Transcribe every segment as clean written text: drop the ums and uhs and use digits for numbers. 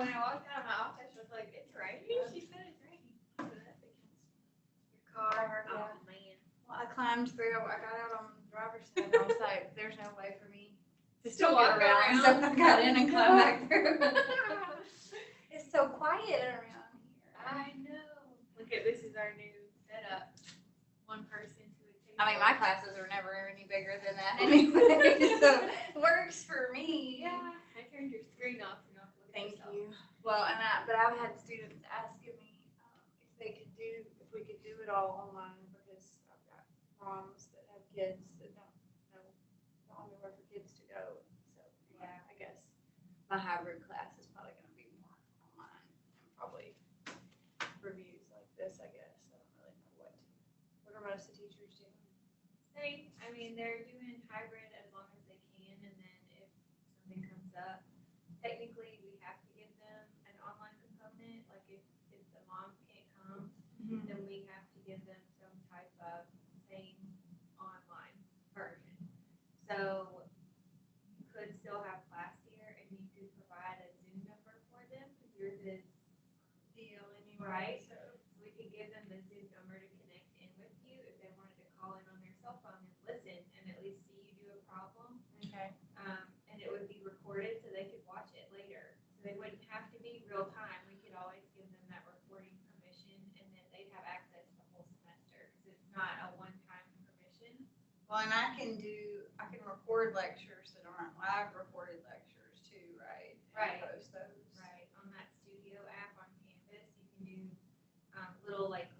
when I walked out of my office, I was like, it's raining? She said it's raining. So that's your car. Yeah. Oh, man. Well, I climbed through. I got out on the driver's side. And I was like, "There's no way for me to still walk get around." So I got in and climbed back through. It's so quiet around here. I know. Look at this is our new setup. One person to a table. I mean, my classes are never any bigger than that anyway, so it works for me. Yeah. I turned your screen off and off. Thank you. Well, but I've had students asking me if we could do it all online because I've got moms that have kids that don't know where for kids to go. So yeah, I guess my hybrid class is probably going to be more online and probably reviews like this. I guess I don't really know what are most of the teachers doing. Same. I mean, they're doing hybrid as long as they can, and then if something comes up, technically we have to give them an online component. Like if the mom can't come, then we have to give them some type of same online version. So you could still have class here, and you could provide a Zoom number for them because yours is Deal anyway. right. So we could give them the Zoom number to connect in with you if they wanted to call in on their cell phone and listen and at least see you do a problem. Okay. And it would be recorded so they could watch it later. So they wouldn't have to be real time. We could always give them that recording permission, and then they'd have access the whole semester because it's not a one-time permission. Well, and I can record lectures that aren't live recorded lectures too, right? And Right. post those. Right. On that studio app on Canvas, you can do little like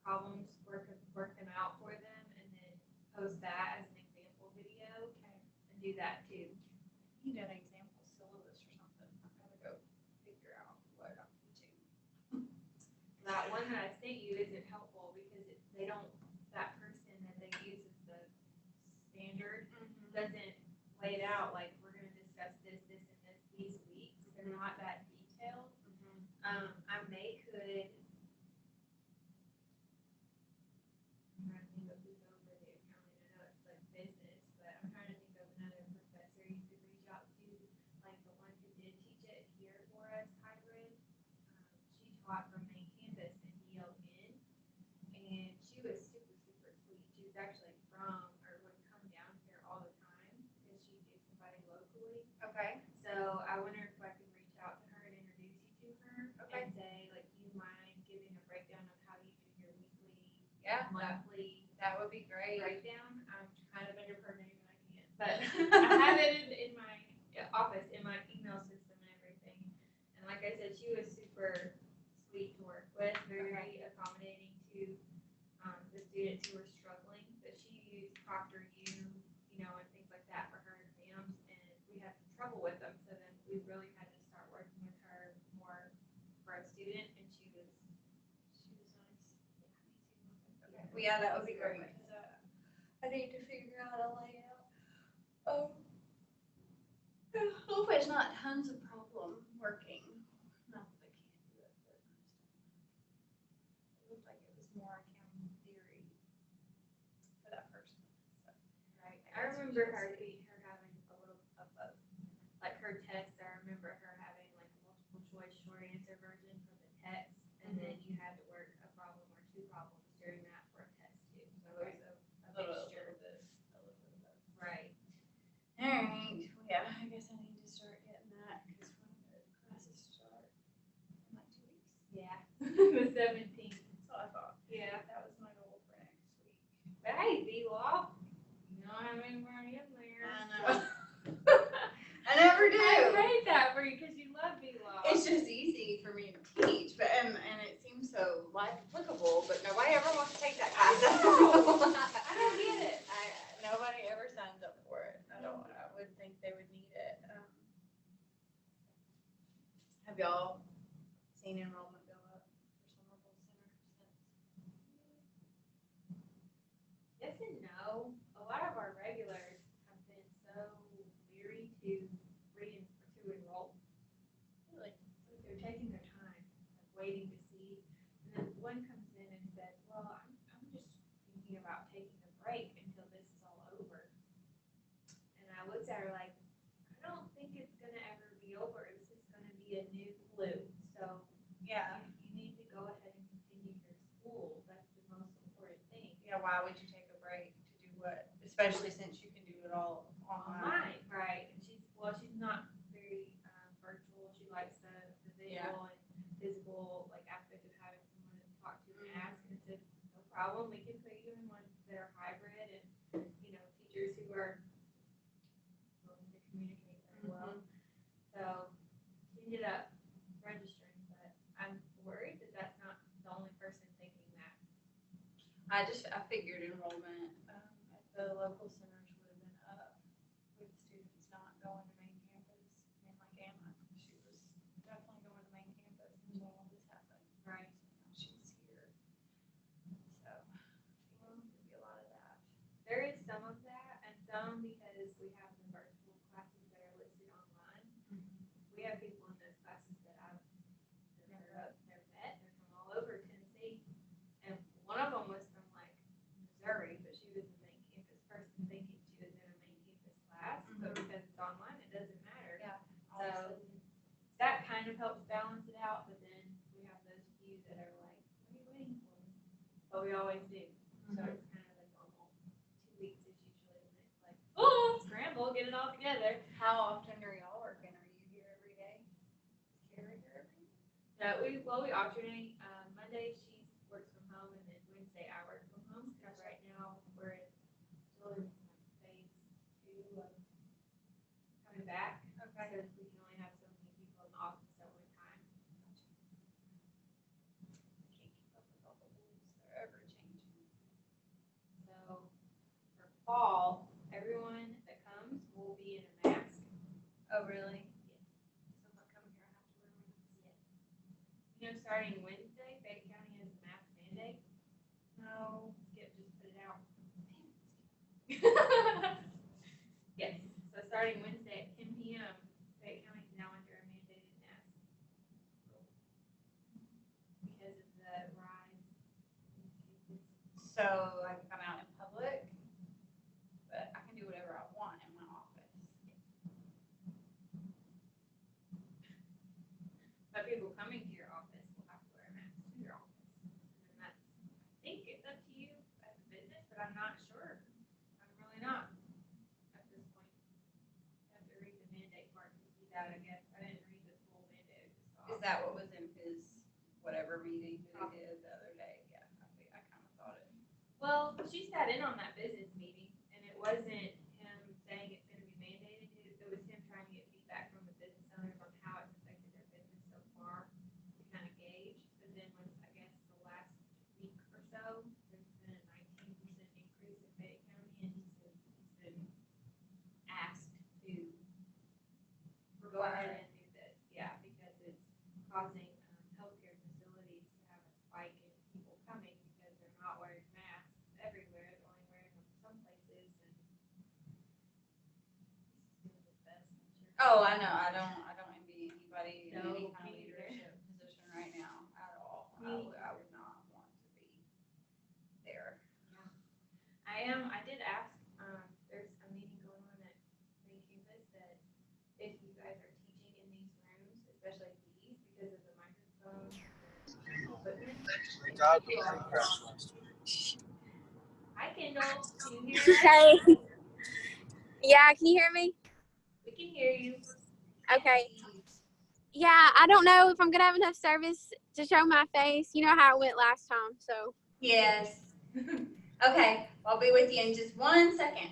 problems, work them out for them, and then post that as an example video. Okay. And do that too. I need an example syllabus or something. I've got to go figure out what I'm teaching. That one that I sent you isn't helpful because that person that they use as the standard doesn't lay it out like we're going to discuss this, and this these weeks. They're not that detailed. I may could. I'm trying to think of who's over the accounting. I know it's like business, but I'm trying to think of another professor you could reach out to, like the one who did teach it here for us, hybrid. She taught from main campus in ELN, and she was super, super sweet. She was actually would come down here all the time because she knew somebody locally. Okay. So I wonder if I could reach out to her and introduce you to her Okay. and say, like, do you mind giving a breakdown of how you do your weekly, monthly That would be great. breakdown? I'm kind of under her name and I can't, but I have it in my office, in my email system and everything. And like I said, she was super sweet to work with, very accommodating to the students who were struggling. But she used ProctorU, and things like that for her exams, and we had some trouble with them. So then we really had to start working with her more for a student, and she was nice. Okay. Well, yeah, that would be great. I need to figure out a layout. I hope it's not tons of problem working. Not that I can't do it, but it looked like it was more accounting theory for that person. So, Right. I remember her having a little of both. Like her text, I remember her having like a multiple choice short answer version for the text, and then you had to work a problem or two problems during that for a test too. So it was a mixture. A little bit of both. Right. All right. Well, yeah, I guess I need to start getting that because when the classes start in like 2 weeks. Yeah. The 17th. That's what I thought. Yeah. That was my goal for next week. But hey, B-Law, you don't have anybody in there. I know. I never do. I hate that for you because you love B-Law. It's just easy for me to teach, but and it seems so life applicable, but nobody ever wants to take that class. I don't get it. Nobody ever signs up for it. I would think they would need it. Have y'all seen enrollment go up for Somerville Center since? Yes and no. A lot of our regulars have been so leery to enroll. Really? Like they're taking their time, like waiting to see. And then one comes in and says, "Well, I'm just thinking about taking a break until this is all over." And I looked at her like, "I don't think it's gonna ever be over. This is gonna be a new why would you take a break to do what? Especially since you can do it all online. Right. And she's not very virtual. She likes the visual and physical like aspect of having someone to talk to and ask. And it's no problem. We can put you in ones that are hybrid and teachers who are willing to communicate very well. So she ended up registering, but I'm worried that that's not the only person thinking that. I figured enrollment at the local centers would have been up with students not going to main campus. I mean, like Anna, she was definitely going to main campus until all this happened. Right. Now she's here. So, there'll be a lot of that. There is some of that, and some because we have the virtual classes that are listed online. We have people in those classes that I've never met. They're from all over Tennessee, and one of them was from like Missouri, but she was a main campus person thinking she was in a main campus class, but because it's online, it doesn't matter. Yeah. So that kind of helps balance it out, but then we have those few that are like, what are you waiting for? But we always do. So it's kind of a normal 2 weeks is usually when it's like, oh, scramble, get it all together. How often are y'all working? Are you here every day? Is Carrie here every day? No, we alternate. Monday she works from home, and then Wednesday I work from home. Because right now we're still in phase 2 of coming back. Okay. Because we can only have so many people in the office at one time. Can't keep up with all the rules. They're ever changing. So for fall, everyone that comes will be in a mask. Oh, really? So if I come here, I have to wear one. Starting Wednesday, Fayette County has a mask mandate. No. Skip just put it out. Yes. So starting Wednesday at 10 p.m., Fayette County is now under a mandated mask rule because of the rise in cases. So, like, if I'm out in public, but I can do whatever I want in my office. But people coming to your office will have to wear a mask to your office. And that's, I think it's up to you as a business, but I'm not sure. I'm really not at this point. I have to read the mandate part to see that, I guess. I didn't read the full mandate. Is that what was in his whatever meeting that he did the other day? Yeah, I kind of thought it. Well, she sat in on that business meeting, and it wasn't him saying it's going to be mandated. It was him trying to get feedback from the business owners on how it's affected their business so far to kind of gauge. But then with, I guess, the last week or so, there's been a 19% increase in Fayette County, and he said he's been asked to go ahead and do this. Yeah, because it's causing healthcare facilities to have a spike in people coming because they're not wearing masks everywhere. They're only wearing them some places, and he's doing his best. I'm sure. Oh, I know. I don't envy anybody in No, any kind of me neither. leadership position right now at all. Me I would not want to be there. I did ask, there's a meeting going on at main campus that if you guys are teaching in these rooms, especially these, because of the microphone equipment. Hi, Kendall. Can you hear us? Hey. Yeah, can you hear me? We can hear you. Okay. Yeah, I don't know if I'm gonna have enough service to show my face. You know how it went last time, so. Yes. Okay, I'll be with you in just 1 second.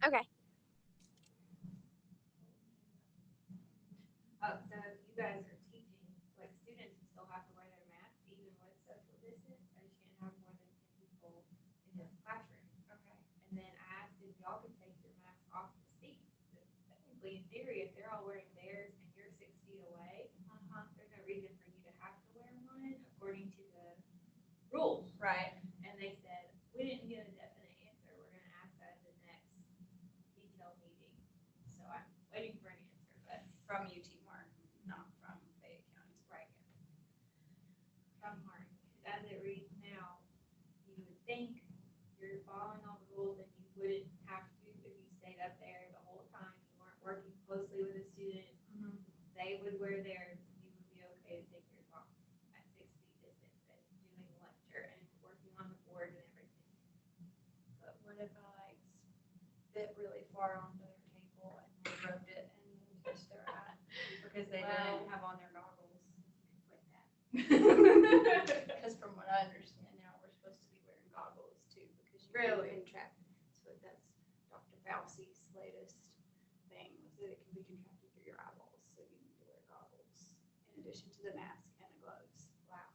Okay. So if you guys are teaching, like students still have to wear their mask even with social distance, or you can't have more than 10 people in the classroom. Okay. And then I asked if y'all could take your mask off the seat. Technically, in theory, if they're all wearing theirs and you're 6 feet away, there's no reason for you to have to wear one according to the rules. Right. And they said, we didn't get a definite answer. We're going to ask that at the next detailed meeting. So I'm waiting for an answer, but From UT Martin, not from Fayette County. right. From Martin. As it reads now, you would think you're following all the rules and you wouldn't have to if you stayed up there the whole time. You weren't working closely with a student. They would wear theirs. You would be okay to take yours off at 6 feet distance and doing the lecture and working on the board and everything. car onto their table and they rubbed it and touched their eye because they didn't have on their goggles like that. Because from what I understand now, we're supposed to be wearing goggles too because you Really? can contract. So that's Dr. Fauci's latest thing was that it can be contracted through your eyeballs, so you need to wear goggles in addition to the mask and the gloves. Wow.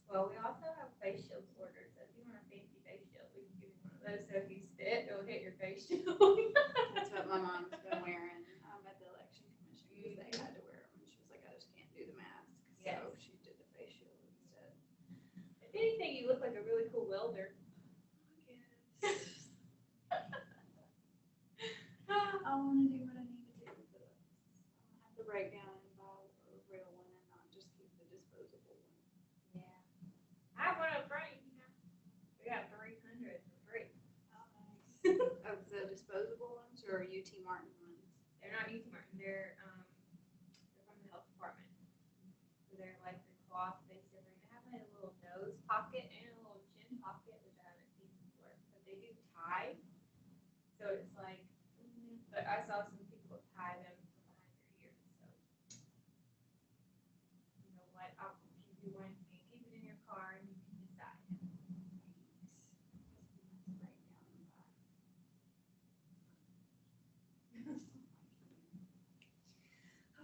Well, we also have face shields ordered, so if you want a fancy face shield, we can give you one of those. So if you spit, it'll hit your face shield. That's what my mom's been wearing at the election commission because they had to wear them, and she was like, I just can't do the mask, Yes. so she did the face shield instead. If anything, you look like a really cool welder. I want to do what I need to do, but I'm gonna have to break down and buy a real one and not just keep the disposable one. Yeah. I have one up front. We got 300 for free. Oh, nice. Of the disposable ones or UT Martin ones? They're not UT Martin. They're from the health department. So they're like the cloth based everything. They have like a little nose pocket and a little chin pocket, which I haven't seen before. But they do tie. So it's like, but I saw some people tie them from behind your ears. So you know what? I'll give you one. You can keep it in your car and you can decide.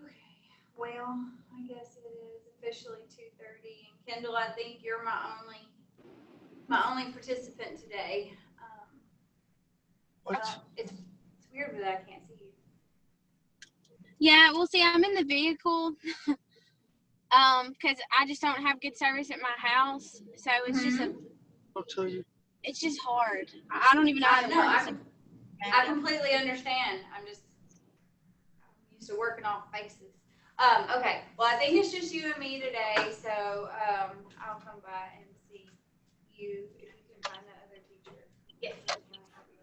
Okay, well, I guess it is officially 2:30, and Kendall, I think you're my only participant today. What? It's weird that I can't see you. Yeah, well, see, I'm in the vehicle, because I just don't have good service at my house, so it's I'll tell you. it's just hard. I don't even know how to work this. I completely understand. I'm used to working off faces. Okay, well, I think it's just you and me today, so I'll come by and see you if you can find that other teacher. Yes. That'd be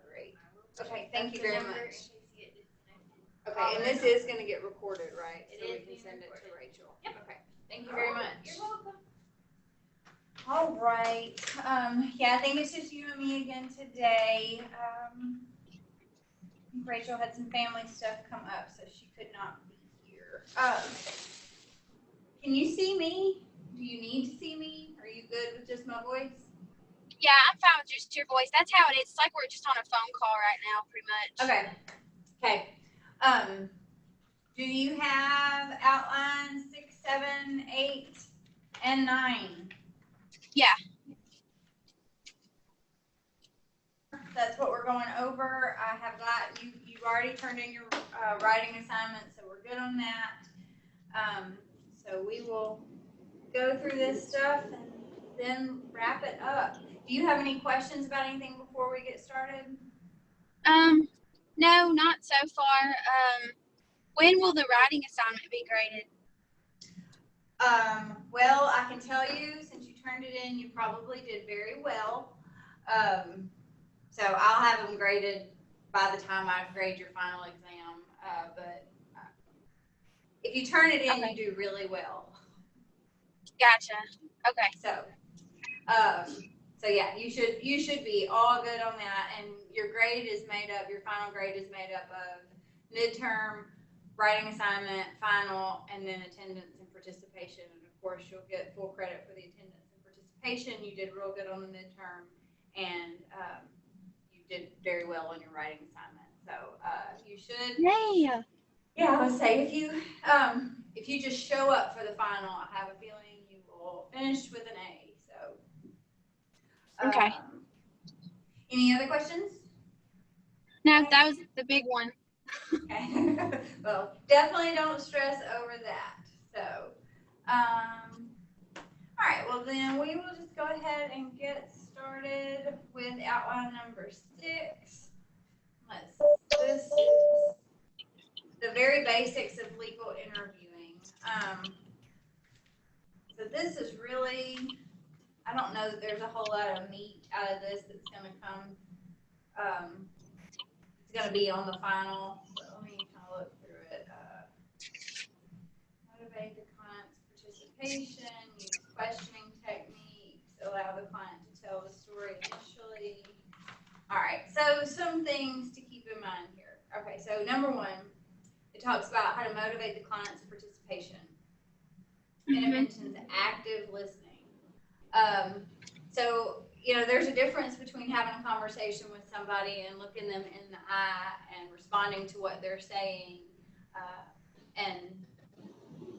great. Okay, thank you That's the very number in much. case you get disconnected. Okay, and this is gonna get recorded, right? It So is we can being send it to recorded. Rachel. Yep. Okay, thank you very much. You're welcome. All right. Yeah, I think it's just you and me again today. Rachel had some family stuff come up, so she could not be here. Can you see me? Do you need to see me? Are you good with just my voice? Yeah, I'm fine with just your voice. That's how it is. It's like we're just on a phone call right now, pretty much. Okay. Do you have outlines 6, 7, 8, and 9? Yeah. That's what we're going over. I have got you. You've already turned in your writing assignment, so we're good on that. So we will go through this stuff and then wrap it up. Do you have any questions about anything before we get started? No, not so far. When will the writing assignment be graded? Well, I can tell you, since you turned it in, you probably did very well. So I'll have them graded by the time I grade your final exam. But if you turn it in, Okay. you do really well. Gotcha. Okay. So yeah, you should be all good on that. And your grade is made up. Your final grade is made up of midterm, writing assignment, final, and then attendance and participation. And of course, you'll get full credit for the attendance and participation. You did real good on the midterm, and you did very well on your writing assignment. So you should. Yeah. Yeah, I would say if you just show up for the final, I have a feeling you will finish with an A. So. Okay. Any other questions? No, that was the big one. Okay. Well, definitely don't stress over that. So, all right. Well, then we will just go ahead and get started with outline number 6. This is the very basics of legal interviewing. So this is really, I don't know that there's a whole lot of meat out of this that's going to come. It's going to be on the final. But let me kind of look through it. Motivate the client's participation, use questioning techniques, allow the client to tell the story initially. All right, so some things to keep in mind here. So number one, it talks about how to motivate the client's participation. And it mentions active listening. So, there's a difference between having a conversation with somebody and looking them in the eye and responding to what they're saying. And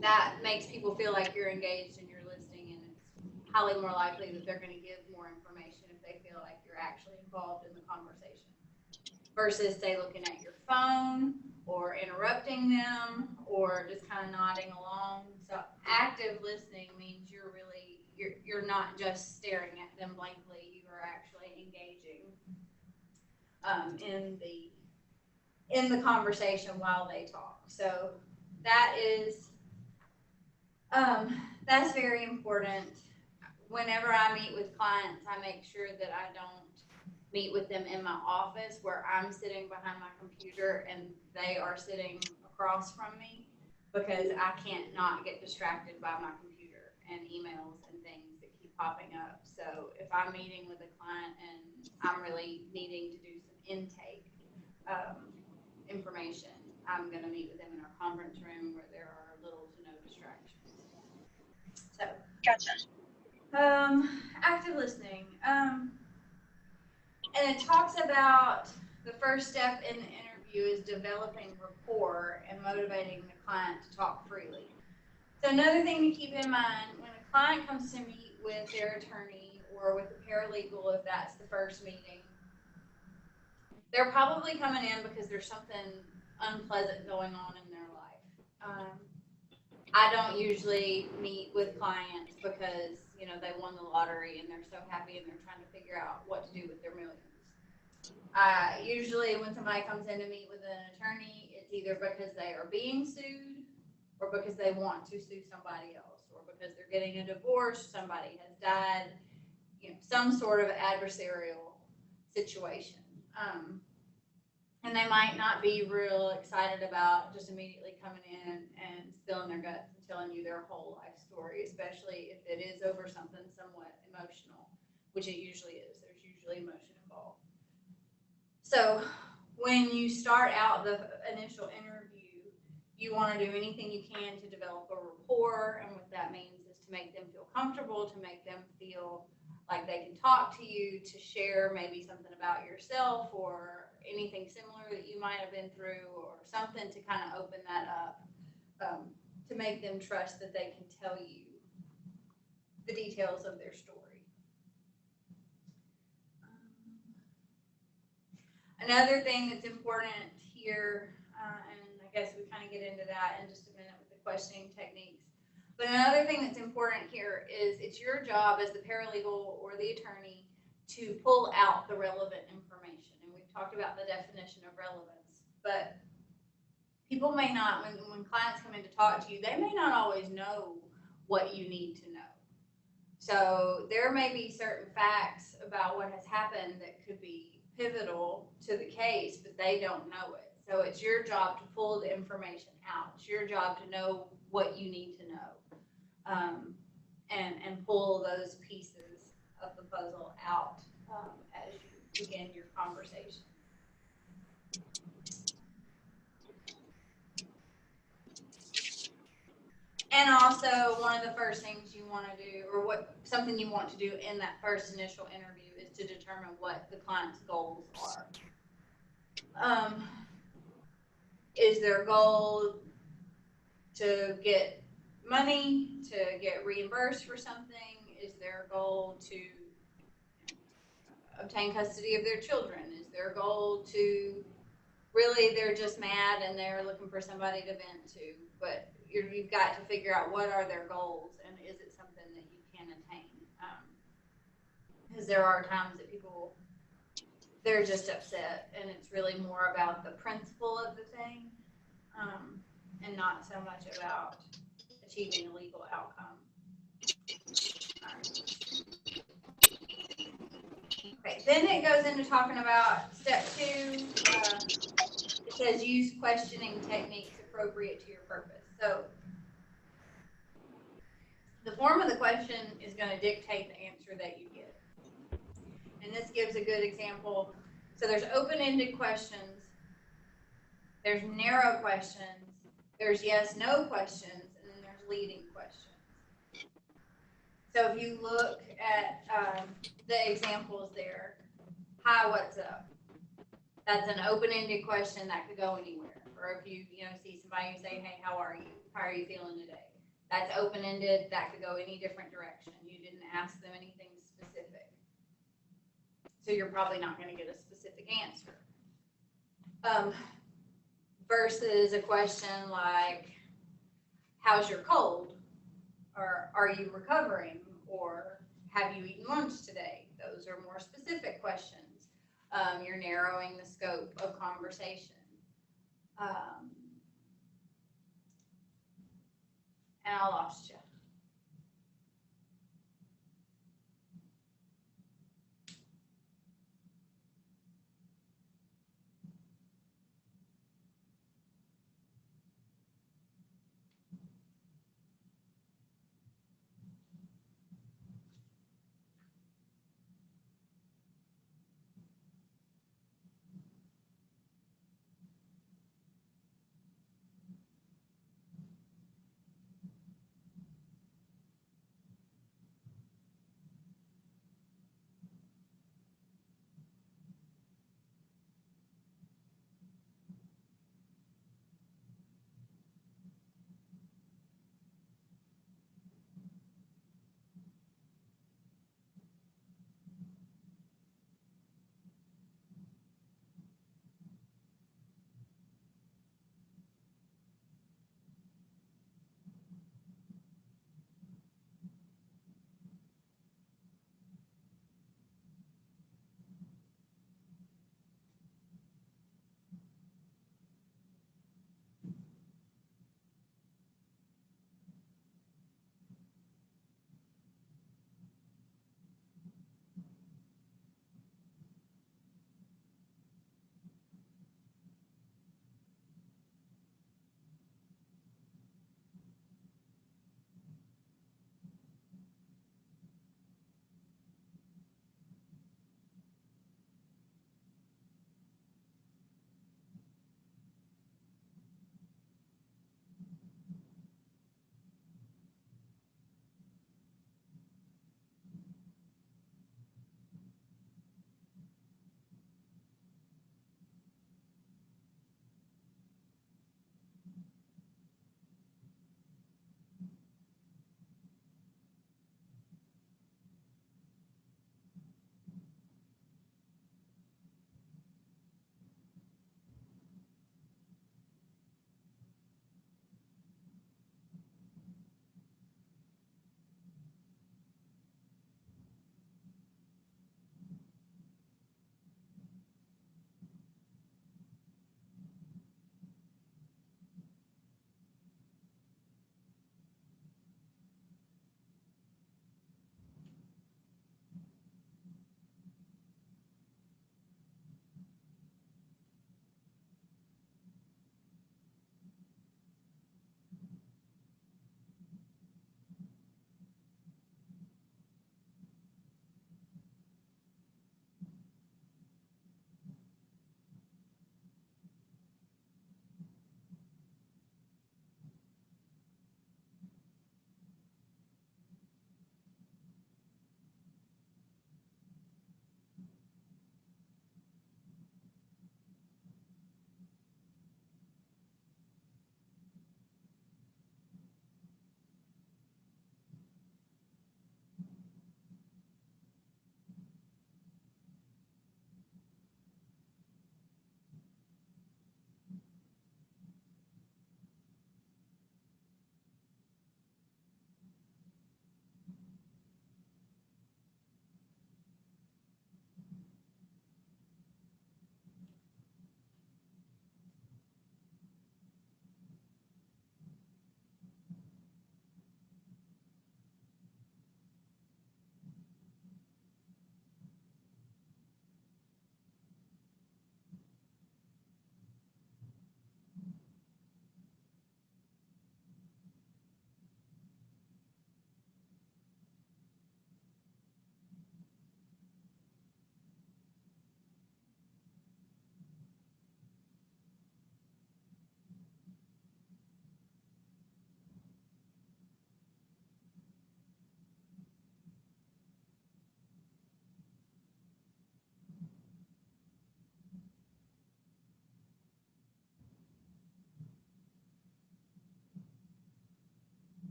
that makes people feel like you're engaged and you're listening, and it's highly more likely that they're going to give more information if they feel like you're actually involved in the conversation. Versus, say, looking at your phone or interrupting them or just kind of nodding along. So active listening means you're not just staring at them blankly. You are actually engaging in the conversation while they talk. So that's very important. Whenever I meet with clients, I make sure that I don't meet with them in my office where I'm sitting behind my computer and they are sitting across from me, because I can't not get distracted by my computer and emails and things that keep popping up. So if I'm meeting with a client and I'm really needing to do some intake information, I'm going to meet with them in our conference room where there are little to no distractions. So, Gotcha. Active listening. And it talks about the first step in the interview is developing rapport and motivating the client to talk freely. So another thing to keep in mind, when a client comes to meet with their attorney or with a paralegal, if that's the first meeting, they're probably coming in because there's something unpleasant going on in their life. I don't usually meet with clients because, they won the lottery and they're so happy and they're trying to figure out what to do with their millions. Usually when somebody comes in to meet with an attorney, it's either because they are being sued or because they want to sue somebody else, or because they're getting a divorce, somebody has died, some sort of adversarial situation. And they might not be real excited about just immediately coming in and spilling their guts and telling you their whole life story, especially if it is over something somewhat emotional, which it usually is. There's usually emotion involved. So when you start out the initial interview, you want to do anything you can to develop a rapport, and what that means is to make them feel comfortable, to make them feel like they can talk to you, to share maybe something about yourself or anything similar that you might have been through, or something to kind of open that up, to make them trust that they can tell you the details of their story. Another thing that's important here, and I guess we kind of get into that in just a minute with the questioning techniques, but another thing that's important here is it's your job as the paralegal or the attorney to pull out the relevant information. And we've talked about the definition of relevance, but people may not, when clients come in to talk to you, they may not always know what you need to know. So there may be certain facts about what has happened that could be pivotal to the case, but they don't know it. So it's your job to pull the information out. It's your job to know what you need to know, and pull those pieces of the puzzle out as you begin your conversation. And also, one of the first things you want to do, or something you want to do in that first initial interview, is to determine what the client's goals are. Is their goal to get money, to get reimbursed for something? Is their goal to obtain custody of their children? Is their goal to really, they're just mad and they're looking for somebody to vent to? But you've got to figure out what are their goals, and is it something that you can attain? Because there are times that people, they're just upset, and it's really more about the principle of the thing, and not so much about achieving a legal outcome. Okay, then it goes into talking about step 2. It says use questioning techniques appropriate to your purpose. So the form of the question is going to dictate the answer that you get. And this gives a good example. So there's open-ended questions There's narrow questions, there's yes, no questions, and then there's leading questions. So if you look at the examples there, hi, what's up? That's an open-ended question that could go anywhere. Or if you see somebody and say, hey, how are you? How are you feeling today? That's open-ended. That could go any different direction. You didn't ask them anything specific. So you're probably not going to get a specific answer. Versus a question like, how's your cold? Or are you recovering? Or have you eaten lunch today? Those are more specific questions. You're narrowing the scope of conversation. And I lost you.